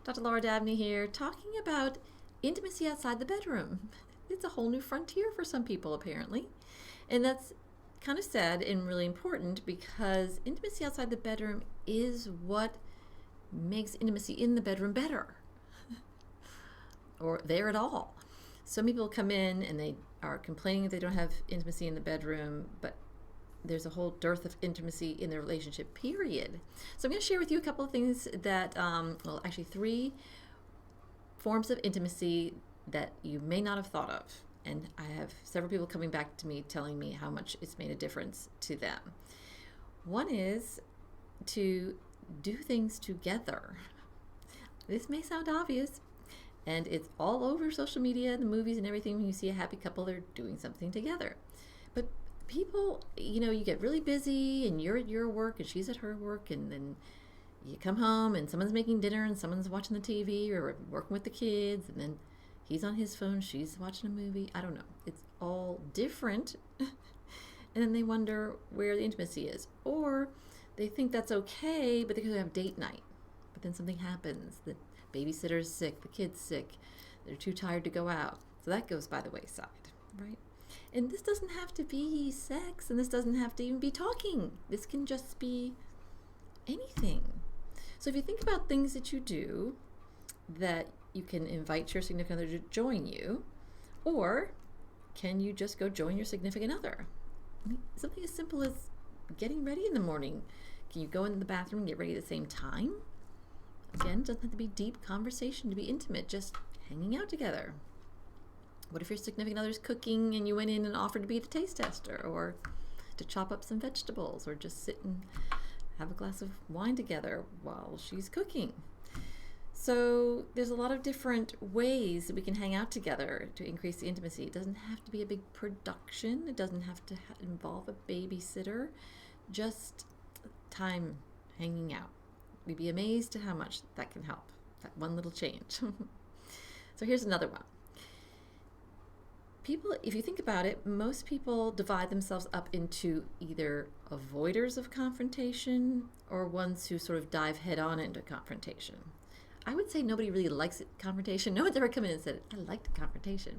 Dr. Laura Dabney here, talking about intimacy outside the bedroom. It's a whole new frontier for some people, apparently. And that's kind of sad and really important because intimacy outside the bedroom is what makes intimacy in the bedroom better or there at all. Some people come in and they are complaining that they don't have intimacy in the bedroom, but there's a whole dearth of intimacy in the relationship, period. So I'm going to share with you a couple of things that, actually 3 forms of intimacy that you may not have thought of. And I have several people coming back to me telling me how much it's made a difference to them. One is to do things together. This may sound obvious, and it's all over social media, the movies and everything. When you see a happy couple, they're doing something together. But people, you get really busy and you're at your work and she's at her work, and then you come home and someone's making dinner and someone's watching the TV or working with the kids, and then he's on his phone, she's watching a movie. I don't know. It's all different. And then they wonder where the intimacy is. Or they think that's okay, but they could have date night. But then something happens. The babysitter's sick, the kid's sick, they're too tired to go out. So that goes by the wayside, right? And this doesn't have to be sex, and this doesn't have to even be talking. This can just be anything. So if you think about things that you do that you can invite your significant other to join you, or can you just go join your significant other? I mean, something as simple as getting ready in the morning. Can you go in the bathroom and get ready at the same time? Again, it doesn't have to be deep conversation to be intimate, just hanging out together. What if your significant other's cooking and you went in and offered to be the taste tester, or to chop up some vegetables, or just sit and have a glass of wine together while she's cooking? So there's a lot of different ways that we can hang out together to increase the intimacy. It doesn't have to be a big production. It doesn't have to involve a babysitter. Just time hanging out. We'd be amazed at how much that can help. That one little change. So here's another one. People, if you think about it, most people divide themselves up into either avoiders of confrontation or ones who sort of dive head on into confrontation. I would say nobody really likes confrontation. No one's ever come in and said, I liked confrontation.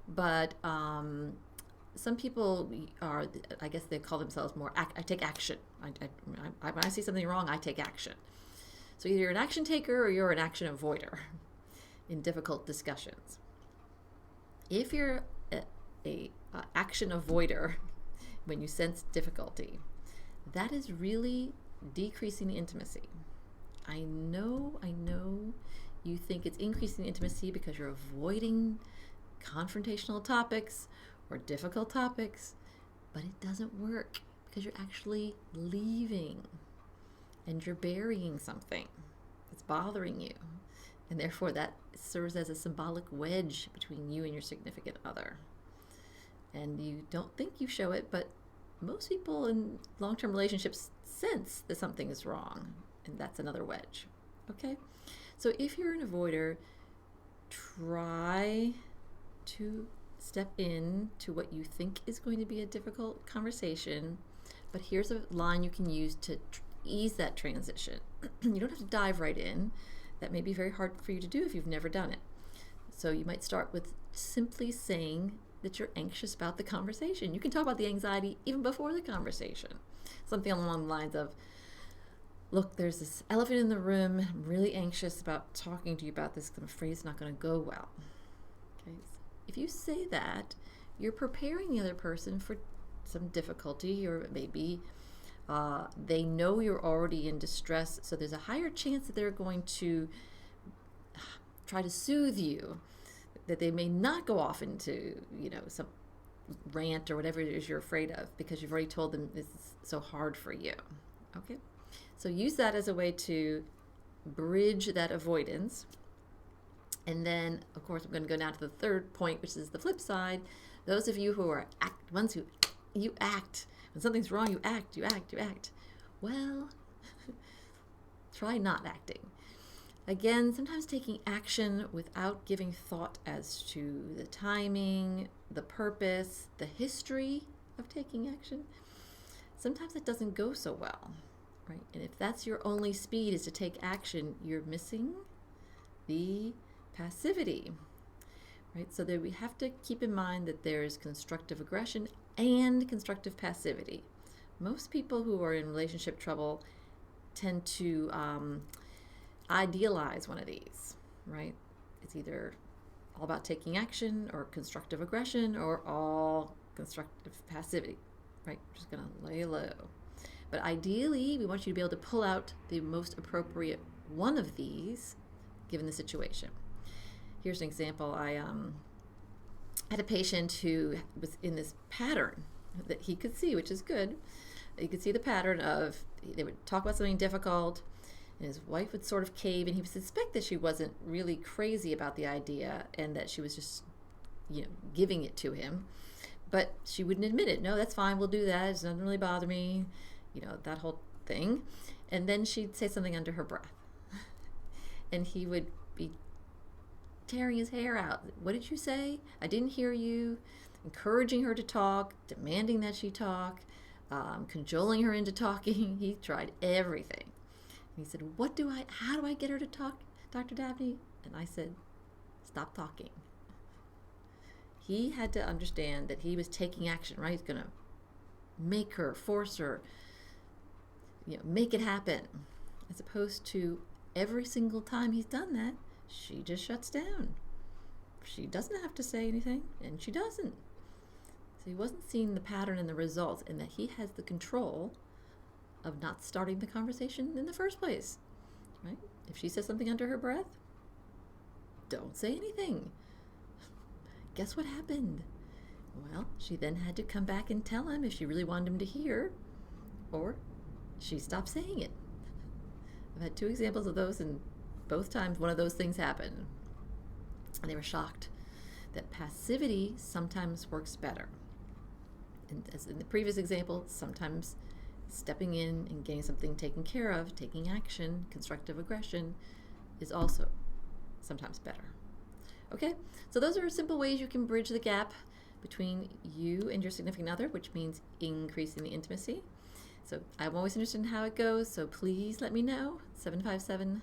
But some people are, I guess they call themselves more, I take action. When I see something wrong, I take action. So either you're an action taker or you're an action avoider in difficult discussions. If you're a action avoider when you sense difficulty, that is really decreasing the intimacy. I know you think it's increasing intimacy because you're avoiding confrontational topics or difficult topics, but it doesn't work because you're actually leaving and you're burying something that's bothering you. And therefore that serves as a symbolic wedge between you and your significant other. And you don't think you show it, but most people in long-term relationships sense that something is wrong. And that's another wedge. Okay? So if you're an avoider, try to step in to what you think is going to be a difficult conversation. But here's a line you can use to ease that transition. You don't have to dive right in. That may be very hard for you to do if you've never done it. So you might start with simply saying that you're anxious about the conversation. You can talk about the anxiety even before the conversation. Something along the lines of, look, there's this elephant in the room. I'm really anxious about talking to you about this because I'm afraid it's not going to go well. Okay. If you say that, you're preparing the other person for some difficulty, or maybe they know you're already in distress, so there's a higher chance that they're going to try to soothe you, that they may not go off into, some rant or whatever it is you're afraid of because you've already told them this is so hard for you. Okay? So use that as a way to bridge that avoidance. And then, of course, I'm going to go now to the third point, which is the flip side. Those of you who are ones who you act. When something's wrong, you act. Well, try not acting. Again, sometimes taking action without giving thought as to the timing, the purpose, the history of taking action, sometimes it doesn't go so well, right? And if that's your only speed is to take action, you're missing the passivity, right? So that we have to keep in mind that there's constructive aggression and constructive passivity. Most people who are in relationship trouble tend to idealize one of these, right? It's either all about taking action or constructive aggression or all constructive passivity, right? We're just gonna lay low. But ideally, we want you to be able to pull out the most appropriate one of these given the situation. Here's an example. I had a patient who was in this pattern that he could see, which is good. You could see the pattern of they would talk about something difficult, and his wife would sort of cave, and he would suspect that she wasn't really crazy about the idea and that she was just, giving it to him. But she wouldn't admit it. No, that's fine. We'll do that. It doesn't really bother me. That whole thing. And then she'd say something under her breath. And he would be tearing his hair out. What did you say? I didn't hear you. Encouraging her to talk, demanding that she talk, cajoling her into talking. He tried everything. And he said, how do I get her to talk, Dr. Dabney? And I said, stop talking. He had to understand that he was taking action, right? He's going to make her, force her, make it happen. As opposed to every single time he's done that, she just shuts down. She doesn't have to say anything, and she doesn't. So he wasn't seeing the pattern and the results, and that he has the control of not starting the conversation in the first place, right? If she says something under her breath, don't say anything. Guess what happened? Well, she then had to come back and tell him if she really wanted him to hear, or she stopped saying it. I've had 2 examples of those, and both times one of those things happened. And they were shocked that passivity sometimes works better. And as in the previous example, sometimes stepping in and getting something taken care of, taking action, constructive aggression, is also sometimes better. Okay, so those are simple ways you can bridge the gap between you and your significant other, which means increasing the intimacy. So I'm always interested in how it goes, so please let me know. 757-340-8800.